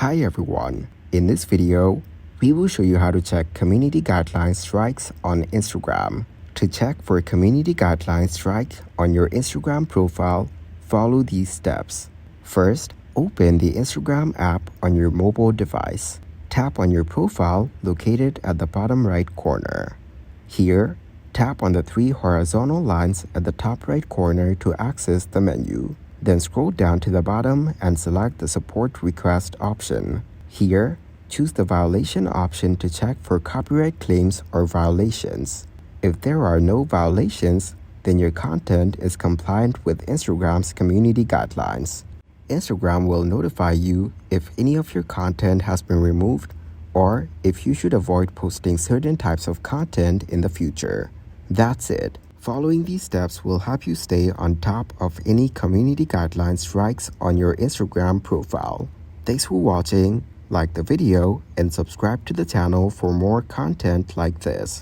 Hi everyone, in this video, we will show you how to check community guideline strikes on Instagram. To check for community guideline strike on your Instagram profile, follow these steps. First, open the Instagram app on your mobile device. Tap on your profile located at the bottom right corner. Here, tap on the three horizontal lines at the top right corner to access the menu. Then scroll down to the bottom and select the Support Request option. Here, choose the Violation option to check for copyright claims or violations. If there are no violations, then your content is compliant with Instagram's community guidelines. Instagram will notify you if any of your content has been removed or if you should avoid posting certain types of content in the future. That's it. Following these steps will help you stay on top of any community guideline strikes on your Instagram profile. Thanks for watching, like the video, and subscribe to the channel for more content like this.